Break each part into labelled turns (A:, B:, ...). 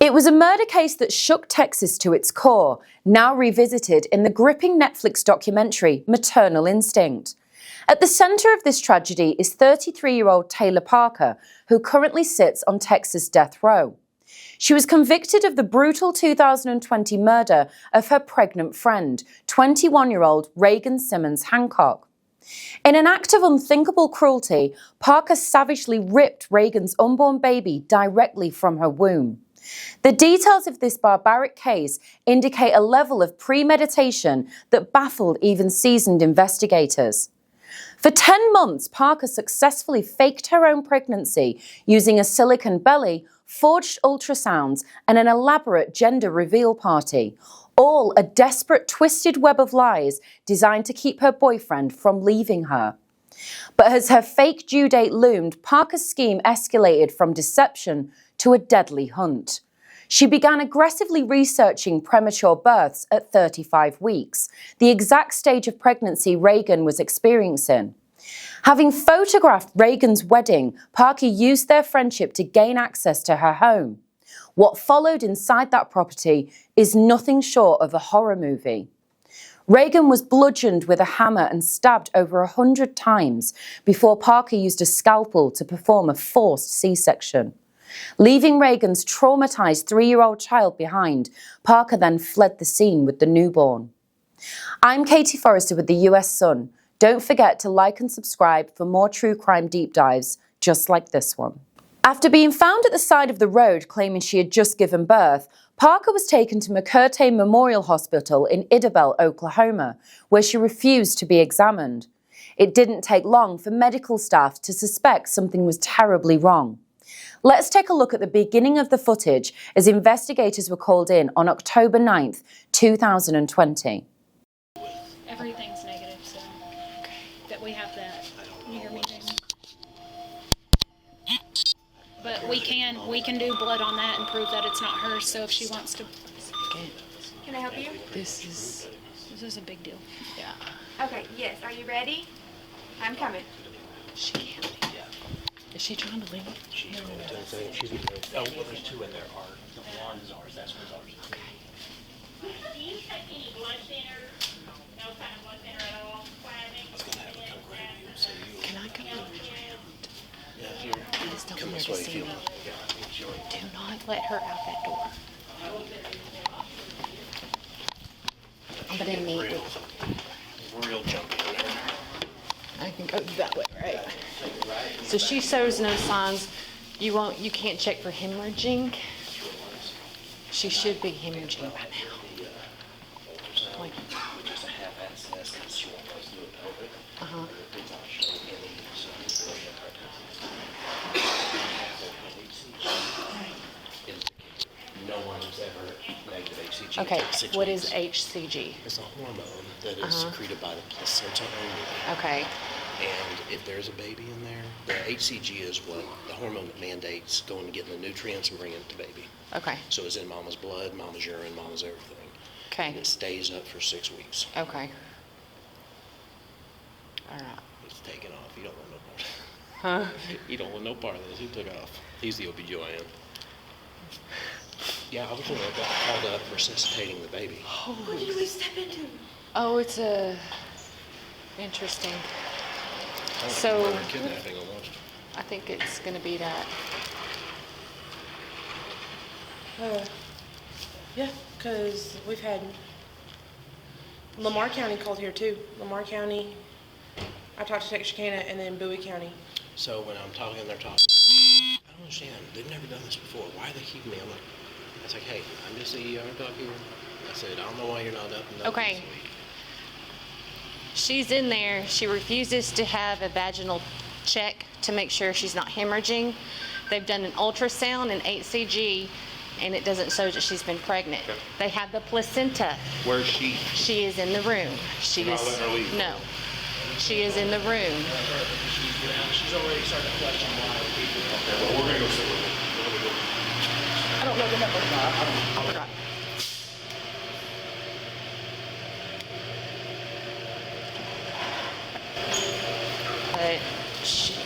A: It was a murder case that shook Texas to its core, now revisited in the gripping Netflix documentary Maternal Instinct. At the center of this tragedy is 33-year-old Taylor Parker, who currently sits on Texas death row. She was convicted of the brutal 2020 murder of her pregnant friend, 21-year-old Reagan Simmons Hancock. In an act of unthinkable cruelty, Parker savagely ripped Reagan's unborn baby directly from her womb. The details of this barbaric case indicate a level of premeditation that baffled even seasoned investigators. For 10 months, Parker successfully faked her own pregnancy using a silicone belly, forged ultrasounds, and an elaborate gender reveal party, all a desperate, twisted web of lies designed to keep her boyfriend from leaving her. But as her fake due date loomed, Parker's scheme escalated from deception to a deadly hunt. She began aggressively researching premature births at 35 weeks, the exact stage of pregnancy Reagan was experiencing. Having photographed Reagan's wedding, Parker used their friendship to gain access to her home. What followed inside that property is nothing short of a horror movie. Reagan was bludgeoned with a hammer and stabbed over 100 times before Parker used a scalpel to perform a forced C-section. Leaving Reagan's traumatized 3-year-old child behind, Parker then fled the scene with the newborn. I'm Katie Forrester with the US Sun. Don't forget to like and subscribe for more true crime deep dives just like this one. After being found at the side of the road claiming she had just given birth, Parker was taken to McCurtain Memorial Hospital in Idabel, Oklahoma, where she refused to be examined. It didn't take long for medical staff to suspect something was terribly wrong. Let's take a look at the beginning of the footage as investigators were called in on October 9th, 2020.
B: Everything's negative, so that we have that. You hear me? But we can do blood on that and prove that it's not hers. So if she wants to, can I help you?
C: This is
B: a big deal.
C: Yeah.
D: Okay. Yes. Are you ready? I'm coming.
C: She can't leave. Is she trying to leave?
E: She's going to say she's in there. Oh, well, there's 2 in there. The blonde is ours. That's what's ours.
C: Okay.
F: Do you take any blood thinners? No kind of blood thinner at all?
E: I was going to have her come grab you and say you.
C: Can I come around?
E: Yeah, here.
C: Please don't
E: Come
C: let
E: this
C: her
E: way if
C: see
E: you
C: me.
E: want. Yeah,
C: Do not let her out that door. I'm gonna need it.
E: real jumpy in there.
C: I can go that way, right? So she shows no signs. You can't check for hemorrhaging. She should be hemorrhaging by now. Like,
E: Just a half access because she won't let us do it pelvic.
C: uh-huh.
E: It's not showing any no one's ever negative HCG.
C: Okay,
E: Takes 6
C: what
E: weeks.
C: is HCG?
E: It's a hormone that is secreted by the placenta only.
C: Okay.
E: And if there's a baby in there, the HCG is what the hormone that mandates going and getting the nutrients and bringing it to baby.
C: Okay.
E: So it's in mama's blood, mama's urine, mama's everything.
C: Okay.
E: And it stays up for 6 weeks.
C: Okay. All right.
E: It's taken off. You don't want no part.
C: Huh?
E: You don't want no part of this. He took off. He's the OBGYN. Yeah, I was going to got called up resuscitating the baby.
D: What did we step into?
C: Oh, it's interesting.
E: I don't
C: So-
E: remember kidnapping almost.
C: I think it's going to be that.
G: Yeah, because we've had Lamar County called here too. Lamar County, I talked to Texarkana, and then Bowie County.
E: So when I'm talking, they're talking. I don't understand. They've never done this before. Why are they keeping me? I'm like, I was like, hey, I'm just the ER doc here. I said, I don't know why you're not up and up
C: Okay.
E: this week.
C: She's in there. She refuses to have a vaginal check to make sure she's not hemorrhaging. They've done an ultrasound and HCG, and it doesn't show that she's been pregnant.
E: Okay.
C: They have the placenta.
E: Where's she?
C: She is in the room. She
E: You're not
C: is
E: letting her leave?
C: no. She is in the room.
E: She's already started to question why people. Okay, well, we're gonna go sit with her.
G: I don't know the number.
C: I forgot. But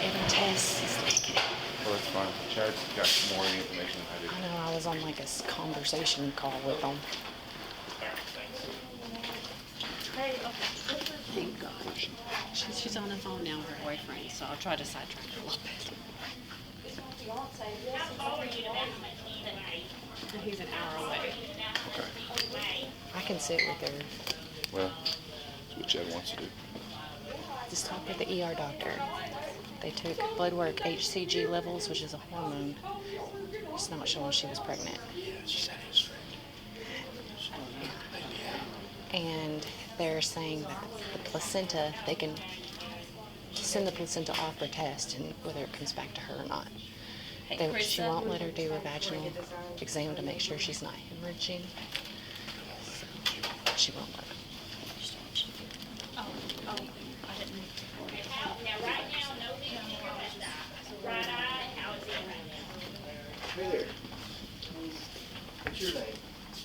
C: every test is negative.
H: Well, that's fine. Chad's got more information than I do.
C: I know, I was on like a conversation call with them.
I: Thank God. She's on the phone now with her boyfriend, so I'll try to sidetrack her a little bit. He's an hour away.
H: Okay.
C: I can sit with her.
H: Well, that's what Chad wants to do.
C: Just talk with the ER doctor. They took blood work, HCG levels, which is a hormone. It's not showing she was pregnant.
E: Yeah, she said it was
C: And they're saying that the placenta, they can send the placenta off for test and whether it comes back to her or not. She won't let her do a vaginal exam to make sure she's not hemorrhaging. So she won't let her.
B: Oh, I didn't.
F: Now, right now, no big deal. Right eye, how is it?
J: Hey there. What's your name?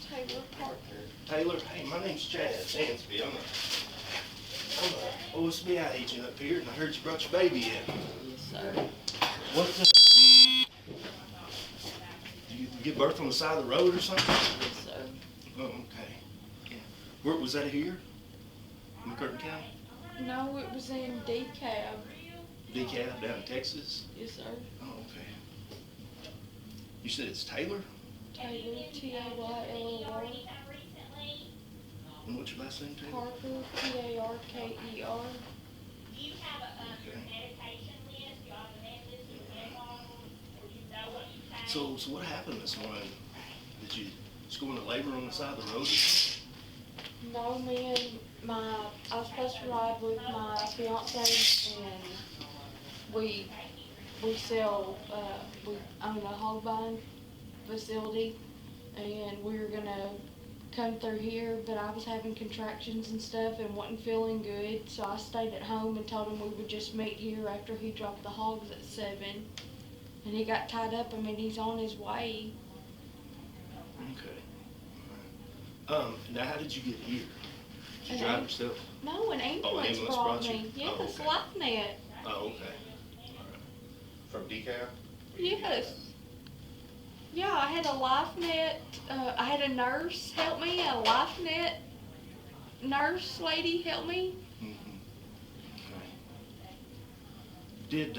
D: Taylor Parker.
J: Taylor? Hey, my name's Chad Dansby. I'm a OSBI agent up here, and I heard you brought your baby in.
D: Yes, sir.
J: What the? Did you give birth on the side of the road or something?
D: Yes, sir.
J: Oh, okay. Where was that here? McCurtain County?
D: No, it was in DeKalb.
J: DeKalb down in Texas?
D: Yes, sir.
J: Oh, okay. You said it's Taylor?
D: Taylor, Taylor.
J: And what's your last name, Taylor?
D: Parker, Parker.
F: Do you have a medication list? Do you have a med list you can get on? Or you know what you take?
J: So what happened this morning? Did you just go into labor on the side of the road?
D: No, me and I was supposed to ride with my fiance, and we sell, we own a hog buying facility, and we were gonna come through here, but I was having contractions and stuff and wasn't feeling good, so I stayed at home and told him we would just meet here after he dropped the hogs at 7, and he got tied up. I mean, he's on his way.
J: Okay. All right. Now how did you get here? Did you drive yourself?
D: No, an ambulance brought me. Yes, LifeNet.
J: Oh, okay. All right.
H: From DeKalb?
D: Yes. Yeah, I had a LifeNet, I had a nurse help me, a LifeNet nurse lady help me.
J: Mm-hmm. Okay. Did,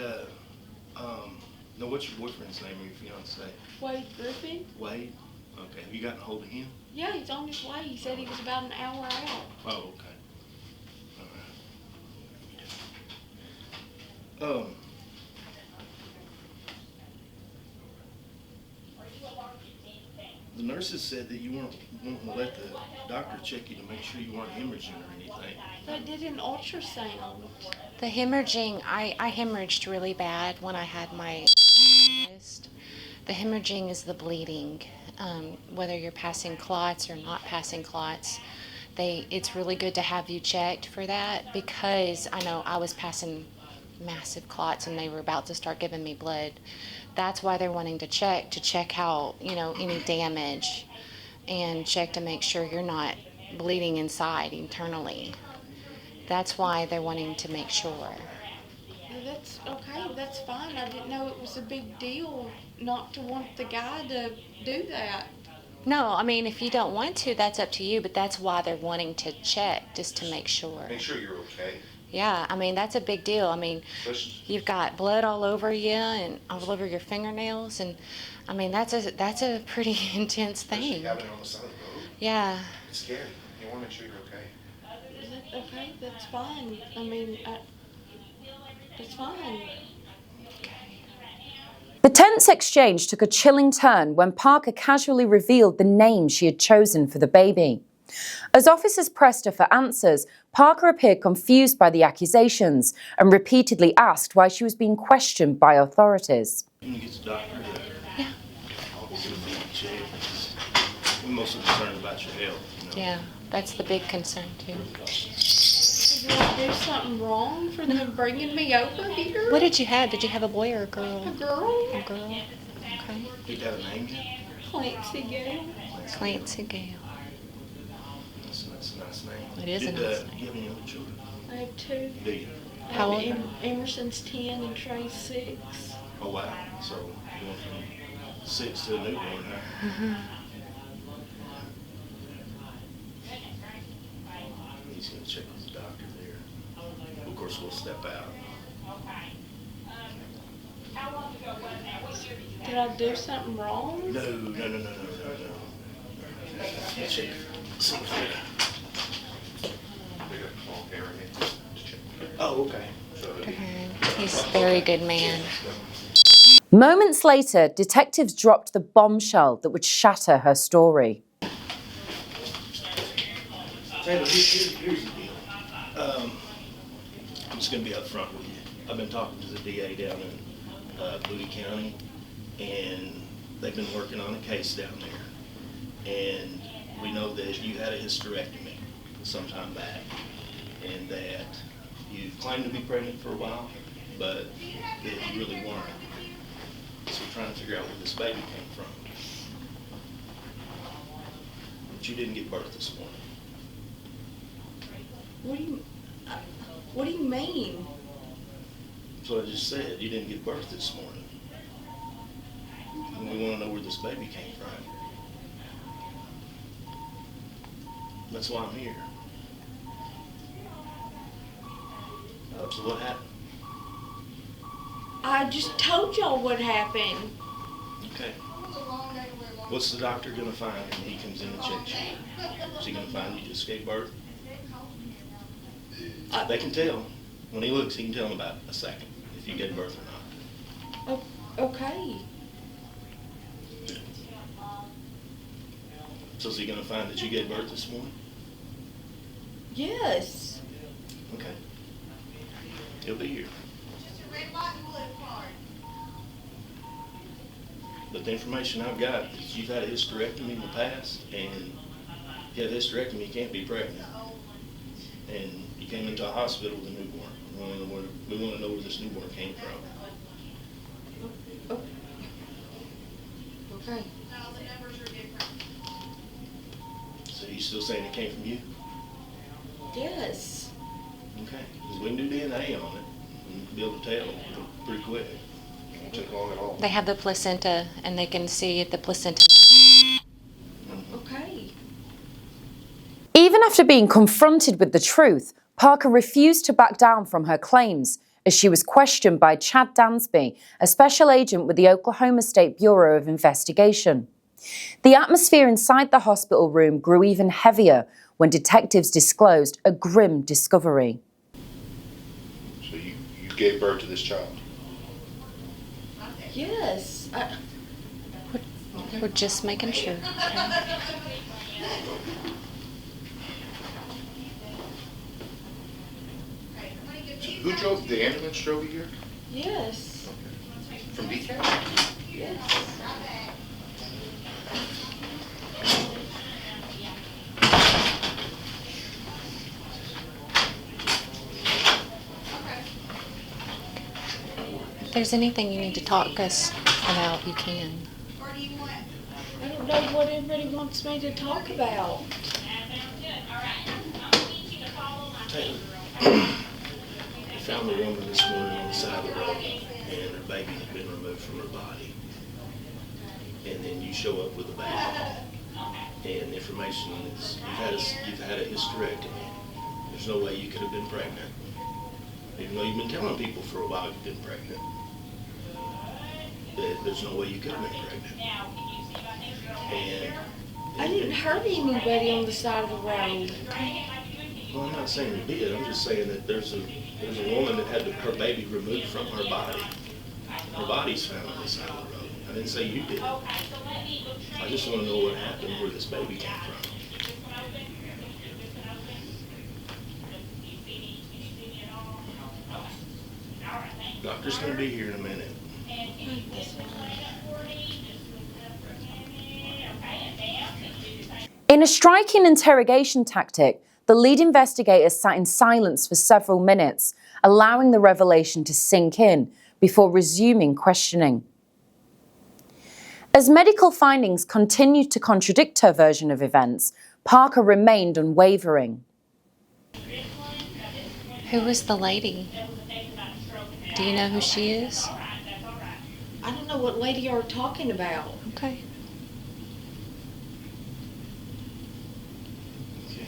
J: now what's your boyfriend's name or your fiance?
D: Wade Griffin.
J: Wade? Okay. Have you gotten a hold of him?
D: Yeah, he's on his way. He said he was about an hour out.
J: Oh, okay. All right. The nurses said that you weren't wanting to let the doctor check you to make sure you weren't hemorrhaging or anything.
D: They did an ultrasound.
C: The hemorrhaging, I hemorrhaged really bad when I had my wrist. The hemorrhaging is the bleeding. Whether you're passing clots or not passing clots, it's really good to have you checked for that, because I know I was passing massive clots and they were about to start giving me blood. That's why they're wanting to check how, any damage, and check to make sure you're not bleeding inside internally. That's why they're wanting to make sure.
D: That's okay, that's fine. I didn't know it was a big deal not to want the guy to do that.
C: No, I mean, if you don't want to, that's up to you, but that's why they're wanting to check, just to make sure.
H: Make sure you're okay.
C: Yeah, I mean, that's a big deal. I mean, you've got blood all over you and all over your fingernails, and I mean, that's a pretty intense thing.
H: Having it on the side of the road.
C: Yeah.
H: It's scary. You want to make sure you're okay.
D: Is that okay? That's fine. I mean, that's fine.
A: The tense exchange took a chilling turn when Parker casually revealed the name she had chosen for the baby. As officers pressed her for answers, Parker appeared confused by the accusations and repeatedly asked why she was being questioned by authorities.
J: Can you get the doctor to
C: Yeah.
J: check? We're mostly concerned about your health.
C: Yeah, that's the big concern too.
D: Did I do something wrong for them bringing me over here?
C: What did you have? Did you have a boy or a girl?
D: A girl?
C: A girl. Okay.
J: Do you have a name yet?
D: Clancy Gale.
C: Clancy Gale.
J: That's a nice name.
C: It is a nice
J: Do you
C: name.
J: have any other children?
D: I have 2.
J: Do you?
C: How old?
D: Emerson's 10 and Trey's 6.
J: Oh, wow. So Going from 6 to a newborn, huh?
C: Mm-hmm.
J: He's gonna check with the doctor there. Of course, we'll step out.
D: Did I do something wrong?
J: No. Check. See if they're-
H: They got to call Aaron in to check.
J: Oh, okay.
C: He's a very good man.
A: Moments later, detectives dropped the bombshell that would shatter her story.
J: Taylor, here's the deal. I'm just going to be up front with you. I've been talking to the DA down in Bowie County, and they've been working on a case down there. And we know that you had a hysterectomy some time back, and that you claimed to be pregnant for a while, but that you really weren't. So we're trying to figure out where this baby came from. But you didn't give birth this morning.
D: What do you mean?
J: That's what I just said. You didn't give birth this morning. And we want to know where this baby came from. That's why I'm here. So what happened?
D: I just told y'all what happened.
J: Okay. What's the doctor going to find when he comes in and checks you? Is he going to find you just gave birth? They can tell. When he looks, he can tell in about a second if you gave birth or not.
D: Okay.
J: So is he going to find that you gave birth this morning?
D: Yes.
J: Okay. He'll be here. But the information I've got is you've had a hysterectomy in the past, and if you have a hysterectomy, you can't be pregnant. And you came into a hospital with a newborn. We want to know where this newborn came from.
D: Okay.
J: So you still saying it came from you?
D: Yes.
J: Okay. Because we can do DNA on it and be able to tell pretty quick.
H: It won't take long at all.
C: They have the placenta, and they can see if the placenta matches.
D: Okay.
A: Even after being confronted with the truth, Parker refused to back down from her claims as she was questioned by Chad Dansby, a special agent with the Oklahoma State Bureau of Investigation. The atmosphere inside the hospital room grew even heavier when detectives disclosed a grim discovery.
H: So you gave birth to this child?
D: Yes.
C: We're just making sure.
H: Who drove the ambulance? Drove you here?
D: Yes.
H: From DK?
D: Yes.
C: If there's anything you need to talk to us about, you can.
D: I don't know what everybody wants me to talk about.
J: Taylor, I found the woman this morning on the side of the road, and her baby had been removed from her body. And then you show up with a baby, and the information is you've had a hysterectomy. There's no way you could have been pregnant, even though you've been telling people for a while you've been pregnant. There's no way you could have been pregnant. And
D: I didn't hurt anybody on the side of the road.
J: well, I'm not saying you did. I'm just saying that there's a woman that had her baby removed from her body. Her body's found on the side of the road. I didn't say you did. I just want to know what happened, where this baby came from. Doctor's going to be here in a minute.
A: In a striking interrogation tactic, the lead investigator sat in silence for several minutes, allowing the revelation to sink in before resuming questioning. As medical findings continued to contradict her version of events, Parker remained unwavering.
C: Who is the lady? Do you know who she is?
K: I don't know what lady you're talking about.
C: Okay.
J: Okay.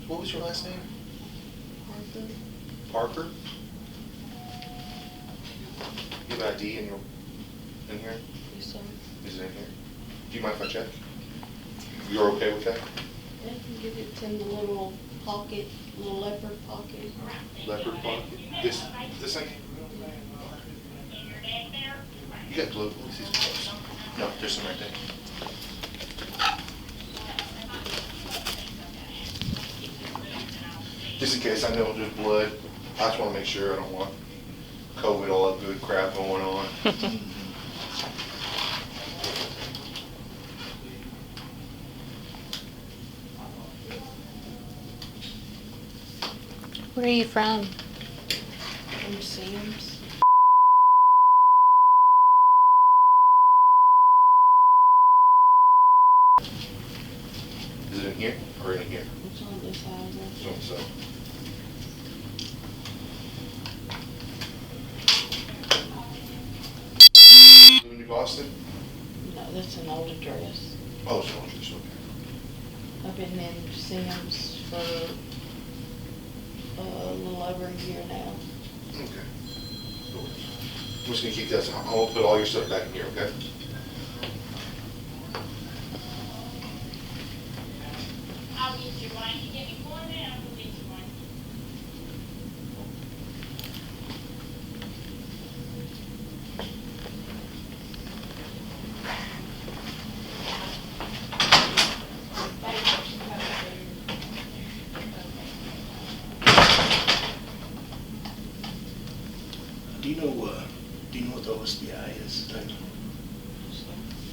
J: What was your last name? Parker? You have ID in here?
D: Yes, sir.
J: Is it in here? Do you mind if I check? You're okay with that?
D: I can get it in the little pocket, little leopard pocket.
J: Leopard pocket? This thing? You got glue? Let me see some close. No, there's some right there. Just in case I know there's blood, I just want to make sure I don't want COVID, all that good crap going on.
C: Where are you from?
D: From Sam's.
J: Is it in here or in here?
D: It's on this side of it.
J: It's on the side. Live in New Boston?
D: No, that's an old address.
J: Oh, it's on this, okay.
D: I've been in Sam's for a little over a year now.
J: Okay. Cool. I'm just gonna keep that, I'm gonna put all your stuff back in here, okay?
F: I'll get you one. You give me one, and I'll get you one.
J: Do you know what the OSBI is?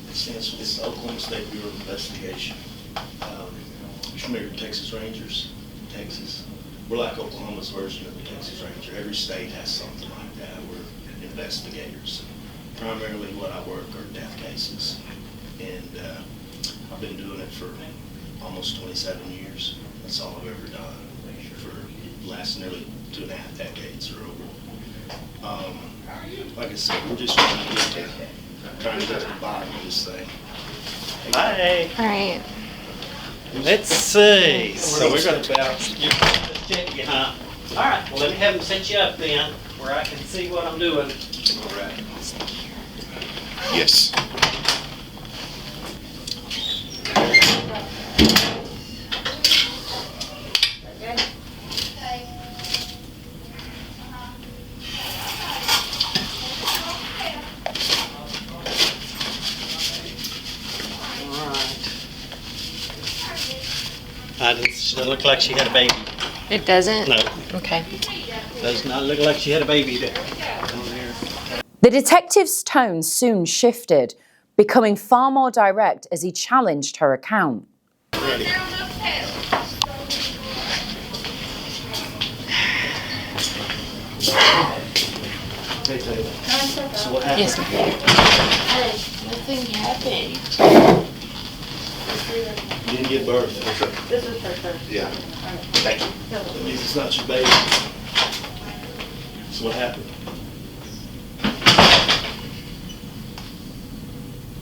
J: It stands for, it's the Oklahoma State Bureau of Investigation. You familiar with Texas Rangers? Texas. We're like Oklahoma's version of the Texas Ranger. Every state has something like that. We're investigators. Primarily what I work are death cases. And I've been doing it for almost 27 years. That's all I've ever done for the last nearly 2.5 decades or over. Like I said, we're just trying to get to the bottom of this thing.
L: Hi.
C: All right.
L: Let's see. So we're going to check you, huh? All right. Well, let me have them set you up then, where I can see what I'm doing.
J: All right. Yes.
L: She doesn't look like she had a baby.
C: It doesn't?
L: No.
C: Okay.
L: Does not look like she had a baby there.
A: The detective's tone soon shifted, becoming far more direct as he challenged her account.
J: Ready. Hey, Taylor. So what happened?
C: Yes, ma'am.
D: Hey, nothing happened.
J: You didn't give birth.
D: This is her first.
J: Yeah. Thank you. That means it's not your baby. So what happened?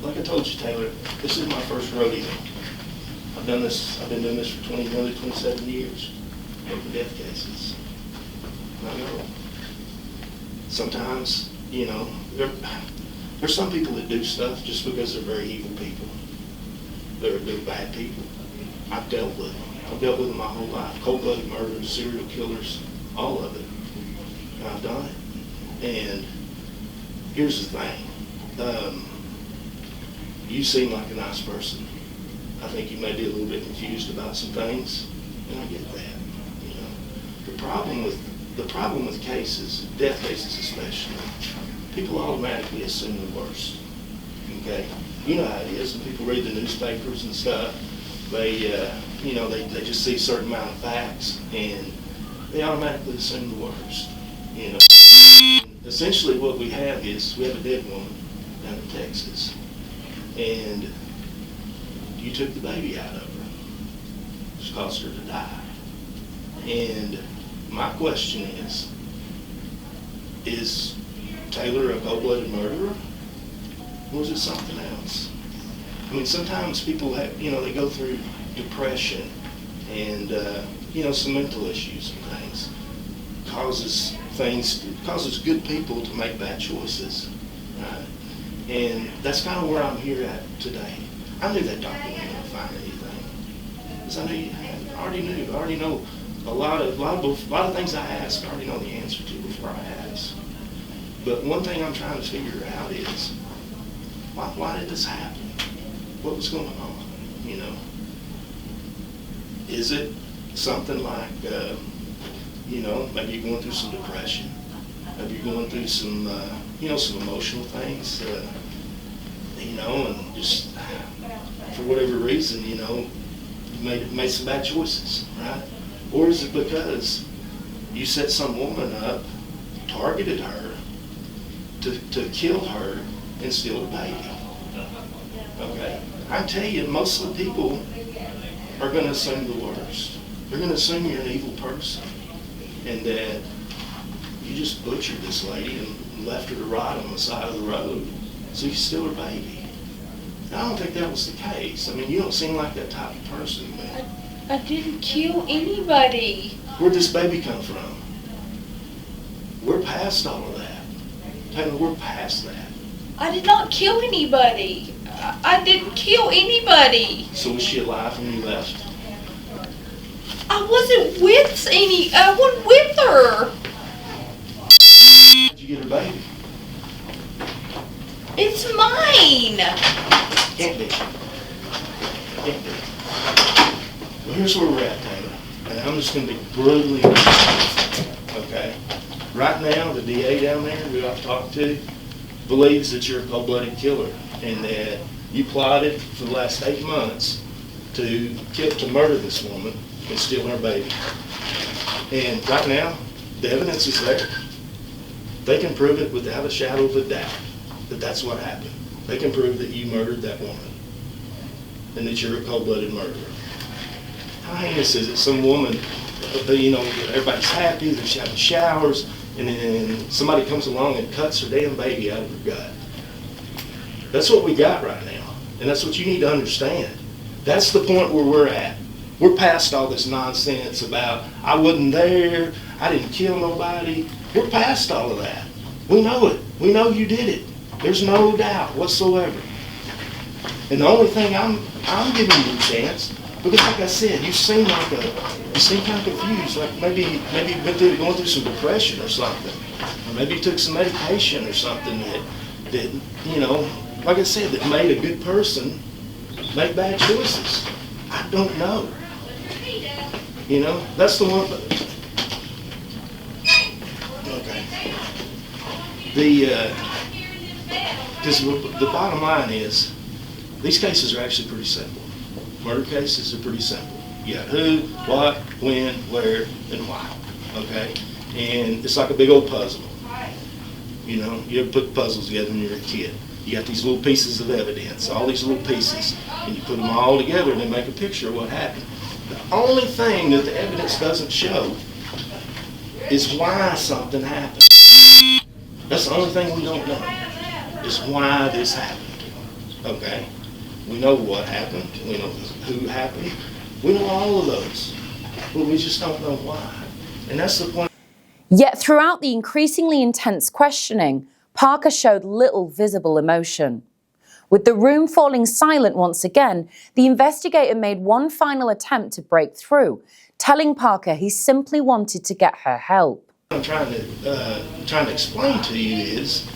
J: Like I told you, Taylor, this is my first rodeo. I've been doing this for nearly 27 years. Working death cases. I know. Sometimes, you know, there's some people that do stuff just because they're very evil people. They're bad people. I've dealt with them. I've dealt with them my whole life. Cold-blooded murderers, serial killers, all of it. And I've done it. And here's the thing. You seem like a nice person. I think you may be a little bit confused about some things, and I get that. You know, the problem with cases, death cases especially, people automatically assume the worst. Okay, you know how it is. When people read the newspapers and stuff, they you know, they just see a certain amount of facts and they automatically assume the worst. You know, and essentially what we have is we have a dead woman down in Texas, and you took the baby out of her. Just caused her to die. And my question is Taylor a cold-blooded murderer? Or is it something else? I mean, sometimes people have, you know, they go through depression and, you know, some mental issues and things. Causes good people to make bad choices, right? And that's kind of where I'm here at today. I knew that doctor wasn't going to find anything. Because I already know a lot of things I ask, I already know the answer to before I ask. But one thing I'm trying to figure out is, why did this happen? What was going on? You know, is it something like, you know, maybe you're going through some depression, maybe you're going through some, you know, some emotional things, you know, and just for whatever reason, you know, you made some bad choices, right? Or is it because you set some woman up, targeted her to kill her and steal her baby? Okay, I tell you, most of the people are going to assume the worst. They're going to assume you're an evil person and that you just butchered this lady and left her to rot on the side of the road so you could steal her baby. And I don't think that was the case. I mean, you don't seem like that type of person to me.
D: I didn't kill anybody.
J: Where'd this baby come from? We're past all of that. Taylor, we're past that.
D: I did not kill anybody. I didn't kill anybody.
J: So was she alive when you left?
D: I wasn't with her.
J: How'd you get her baby?
D: It's mine.
J: Can't be. Can't be. Well, here's where we're at, Taylor. And I'm just going to be brutally honest. Okay? Right now, the DA down there who I've talked to believes that you're a cold-blooded killer and that you plotted for the last 8 months to murder this woman and steal her baby. And right now, the evidence is there. They can prove it without a shadow of a doubt that that's what happened. They can prove that you murdered that woman and that you're a cold-blooded murderer. How heinous is it? Some woman, you know, everybody's happy, they're having showers, and then somebody comes along and cuts her damn baby out of her gut. That's what we got right now, and that's what you need to understand. That's the point where we're at. We're past all this nonsense about, I wasn't there, I didn't kill nobody. We're past all of that. We know it. We know you did it. There's no doubt whatsoever. And the only thing I'm giving you a chance, because like I said, you seem kind of confused, like maybe you went through going through some depression or something, or maybe you took some medication or something that you know, like I said, that made a good person make bad choices. I don't know. You know, that's the one. Okay. The bottom line is, these cases are actually pretty simple. Murder cases are pretty simple. You got who, what, when, where, and why. Okay? And it's like a big old puzzle. You know, you ever put puzzles together when you're a kid. You got these little pieces of evidence, all these little pieces, and you put them all together and they make a picture of what happened. The only thing that the evidence doesn't show is why something happened. That's the only thing we don't know, is why this happened. Okay? We know what happened, we know who happened, we know all of those, but we just don't know why. And that's the point.
A: Yet throughout the increasingly intense questioning, Parker showed little visible emotion. With the room falling silent once again, the investigator made one final attempt to break through, telling Parker he simply wanted to get her help.
J: What I'm trying to explain to you is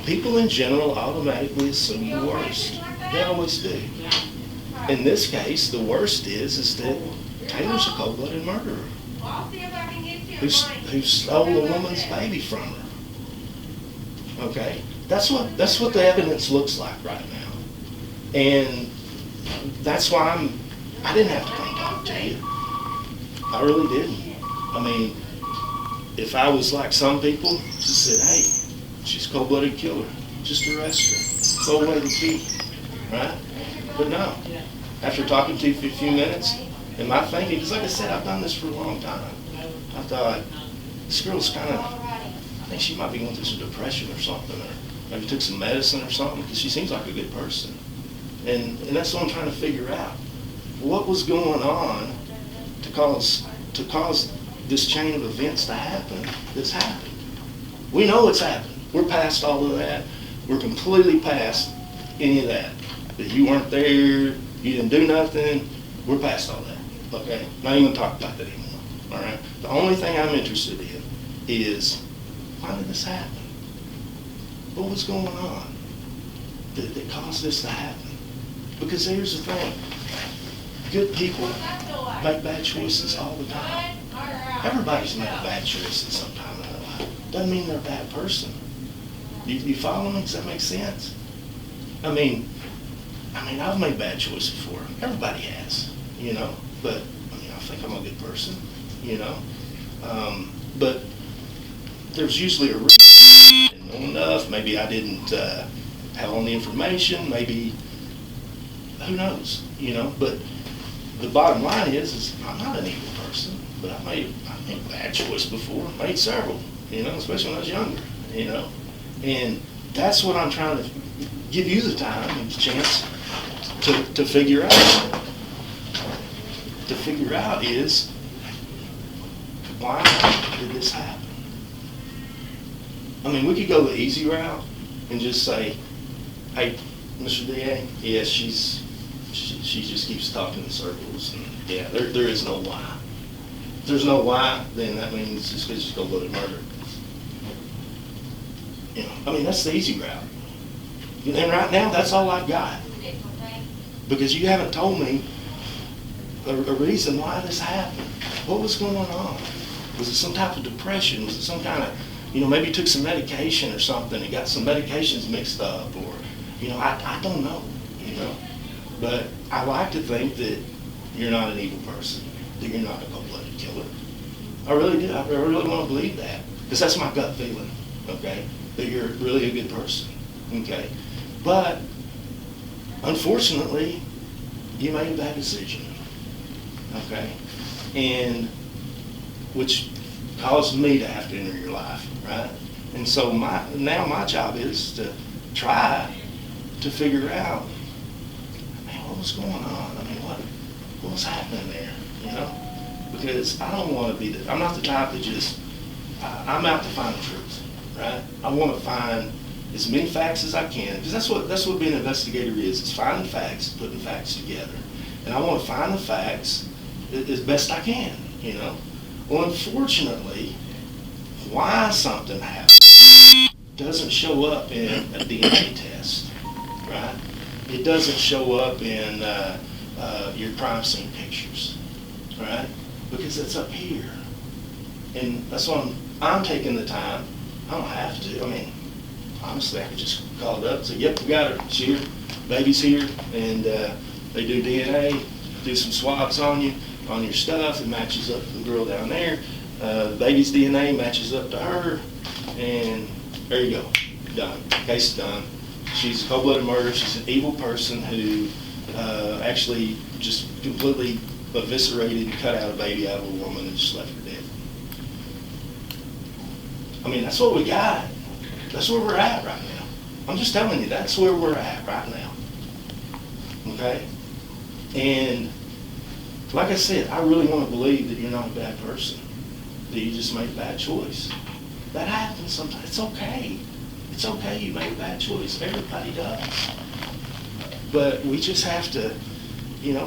J: people in general automatically assume the worst. They always do. In this case, the worst is that Taylor's a cold-blooded murderer who stole a woman's baby from her. Okay? That's what the evidence looks like right now. And that's why I didn't have to come talk to you. I really didn't. I mean, if I was like some people, just said, hey, she's a cold-blooded killer, just arrest her, throw away the key, right? But no. After talking to you for a few minutes, and my thinking, because like I said, I've done this for a long time. I thought, this girl's I think she might be going through some depression or something, or maybe took some medicine or something, because she seems like a good person. And that's what I'm trying to figure out. What was going on to cause this chain of events to happen that's happened? We know it's happened. We're past all of that. We're completely past any of that. That you weren't there, you didn't do nothing. We're past all that. Okay? Not even talk about that anymore. All right? The only thing I'm interested in is, why did this happen? What was going on that caused this to happen? Because here's the thing. Good people make bad choices all the time. Everybody's made bad choices sometime in their life. Doesn't mean they're a bad person. You follow me? Does that make sense? I mean, I've made bad choices before. Everybody has, you know. But I think I'm a good person, you know. But there's usually a reason. I didn't know enough. Maybe I didn't have all the information. Maybe, who knows, you know. But the bottom line is I'm not an evil person. But I made a bad choice before. I made several, you know, especially when I was younger, you know. And that's what I'm trying to give you the time and the chance to figure out. To figure out is, why did this happen? I mean, we could go the easy route and just say, hey, Mr. DA, yes, she just keeps talking in circles. And yeah, there is no why. If there's no why, then that means it's just cold-blooded murder. You know, I mean, that's the easy route. And right now, that's all I've got. Because you haven't told me a reason why this happened. What was going on? Was it some type of depression? Was it some kind of, maybe you took some medication or something and got some medications mixed up? Or, I don't know, But I like to think that you're not an evil person, that you're not a cold-blooded killer. I really do. I really want to believe that. Because that's my gut feeling, okay? That you're really a good person, okay? But, unfortunately, you made a bad decision, okay? And, which caused me to have to enter your life, right? And so now my job is to try to figure out, man, what was going on? I mean, what was happening there, Because I don't want to be I'm not the type that just, I'm out to find the truth, right? I want to find as many facts as I can, because that's what being an investigator is finding facts, putting facts together. And I want to find the facts as best I can, Well, unfortunately, why something happened doesn't show up in a DNA test, right? It doesn't show up in your crime scene pictures, right? Because it's up here. And that's why I'm taking the time. I don't have to. I mean, honestly, I could just call it up and say, yep, we got her. She's here. Baby's here. And they do DNA, do some swabs on your stuff. It matches up to the girl down there. The baby's DNA matches up to her. And there you go. Done. Case done. She's a cold-blooded murderer. She's an evil person who actually just completely eviscerated and cut out a baby out of a woman and just left her dead. I mean, that's what we got. That's where we're at right now. I'm just telling you, that's where we're at right now. Okay? And like I said, I really want to believe that you're not a bad person, that you just made a bad choice. That happens sometimes. It's okay. It's okay you made a bad choice. Everybody does. but we just have to, you know,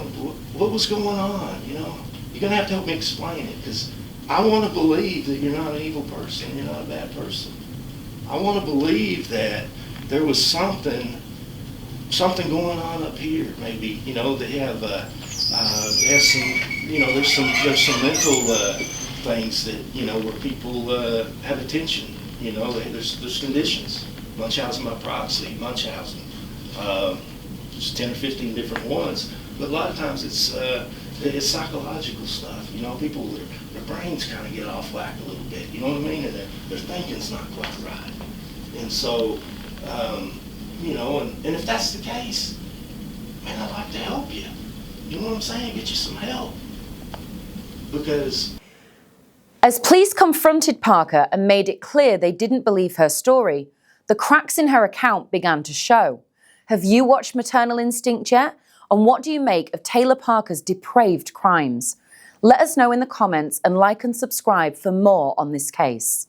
J: what was going on, you know? You're gonna have to help me explain it, because I want to believe that you're not an evil person, you're not a bad person. I want to believe that there was something going on up here, maybe, you know, they have some, you know, there's some mental things that, you know, where people have attention, you know, there's conditions, Munchausen by proxy, Munchausen, there's 10 or 15 different ones, but a lot of times it's psychological stuff, you know, people, their brains kind of get off whack a little bit, you know what I mean, and their thinking's not quite right, and so, you know, and if that's the case, man, I'd like to help you. You know what I'm saying? Get you some help. Because
A: as police confronted Parker and made it clear they didn't believe her story, the cracks in her account began to show. Have you watched Maternal Instinct yet? And what do you make of Taylor Parker's depraved crimes? Let us know in the comments and like and subscribe for more on this case.